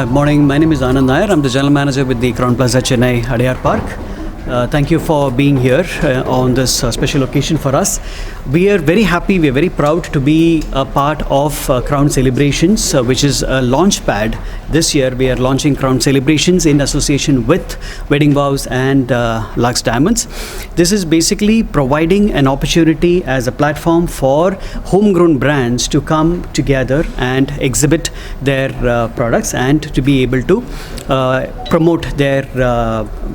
Morning. My name is Anand Nair. I'm the General Manager with the Crown Plaza Chennai Adiyar Park. Thank you for being here on this special occasion for us. We are very happy, we are very proud to be a part of Crown Celebrations, which is a launch pad. This year we are launching Crown Celebrations in association with Wedding Vows and Lux Diamonds. This is basically providing an opportunity as a platform for homegrown brands to come together and exhibit their products and to be able to promote their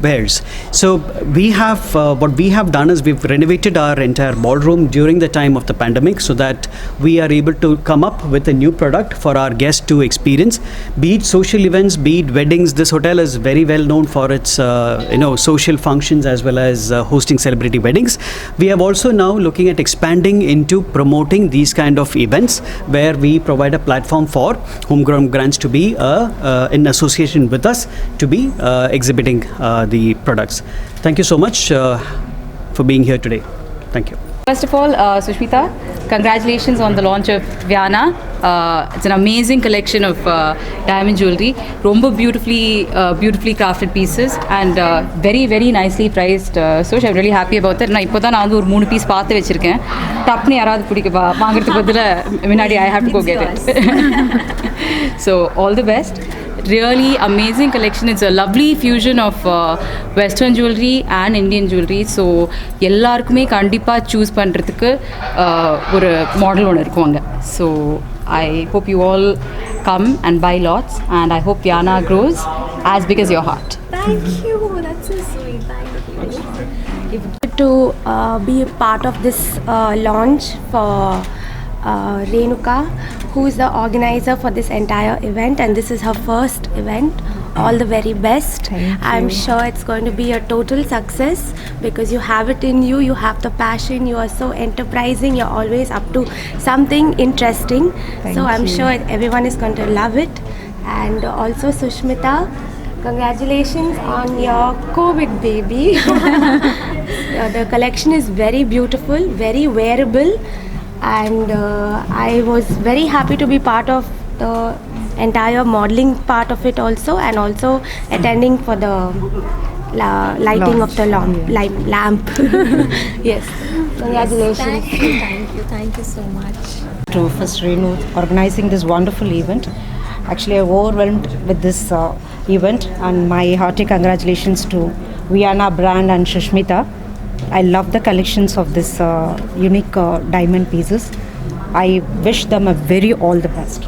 wares. So what we have done is we've renovated our entire ballroom during the time of the pandemic so that we are able to come up with a new product for our guests to experience. Be it social events, be it weddings, this hotel is very well known for its social functions as well as hosting celebrity weddings. We have also now looking at expanding into promoting these kind of events where we provide a platform for homegrown brands to be in association with us to be exhibiting the products. Thank you so much for being here today. Thank you. First of all, Sushmita, congratulations on the launch of Viana. It's an amazing collection of diamond jewelry. Romba beautifully crafted pieces and very, very nicely priced. So I'm really happy about that. நான் இப்போதான் நான் வந்து ஒரு 3 piece பார்த்து வச்சிருக்கேன். டப்னு யாராவது பிடிக்க வாங்குறதுக்கு பதிலா முன்னாடி I have to go get it. So all the best. Really amazing collection. It's a lovely fusion of Western jewelry and Indian jewelry. So எல்லாருக்குமே கண்டிப்பா சூஸ் பண்றதுக்கு ஒரு மாடல் ஒன்று இருக்குவாங்க. So I hope you all come and buy lots, and I hope Viana grows as big as your heart. Thank you. That's so sweet. Thank you. To be a part of this launch for Renuka, who is the organizer for this entire event, and this is her first event. All the very best. I'm sure it's going to be a total success because you have it in you, you have the passion, you are so enterprising, you're always up to something interesting. So I'm sure everyone is going to love it. And also Sushmita, congratulations on your COVID baby. The collection is very beautiful, very wearable, and I was very happy to be part of the entire modeling part of it also, and also attending for the lighting of the lamp. Yes, congratulations. Thank you so much to first Renu organizing this wonderful event. Actually I'm overwhelmed with this event, and my hearty congratulations to Viana brand and Sushmita. I love the collections of this unique diamond pieces. I wish them a very all the best.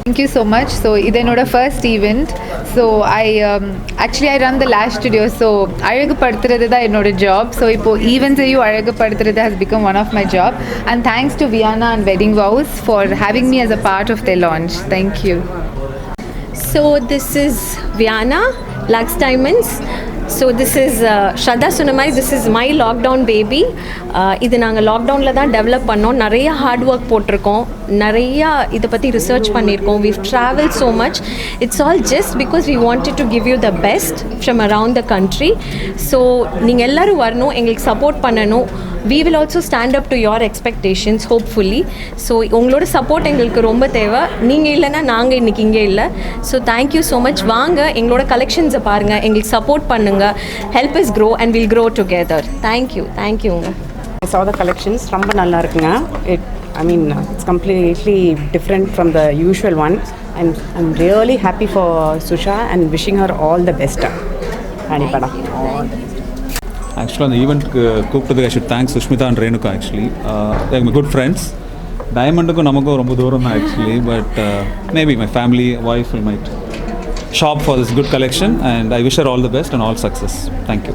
Thank you so much. So இது என்னோட first event. So I run the lash studio. So அழகுபடுத்துறது தான் என்னோட job. So இப்போ events ஐயும் அழகுபடுத்துறது has become one of my job. And thanks to Viana and Wedding Vows for having me as a part of their launch. Thank you. So this is Viana, Lux Diamonds. So this is Shraddha Sunamai, this is my lockdown baby. இது நாங்கள் லாக்டவுனில் தான் develop பண்ணோம். நிறைய hard work போட்டிருக்கோம், நிறையா இதை பற்றி ரிசர்ச் பண்ணியிருக்கோம். We've traveled so much. It's all just because we wanted to give you the best from around the country. So நீங்கள் எல்லோரும் வரணும், எங்களுக்கு சப்போர்ட் பண்ணணும். We will also stand up to your expectations hopefully. So உங்களோட support எங்களுக்கு ரொம்ப தேவை. நீங்கள் இல்லைன்னா நாங்கள் இன்றைக்கி இங்கே இல்லை. So thank you so much. வாங்க எங்களோட கலெக்ஷன்ஸை பாருங்கள், எங்களுக்கு சப்போர்ட் பண்ணுங்கள். Help us grow and we'll grow together. Thank you. I saw the collections. ரொம்ப நல்லா இருக்குங்க. It's completely different from the usual one. I'm really happy for Susha and wishing her all the best. Actually, on the event கூப்பிட்டதுக்கு I should thank Sushmita and Renuka actually. They're my good friends. Diamond-க்கும் நமக்கும் ரொம்ப தூரம் தான் actually, but maybe my family, wife might shop for this good collection, and I wish her all the best and all success. Thank you.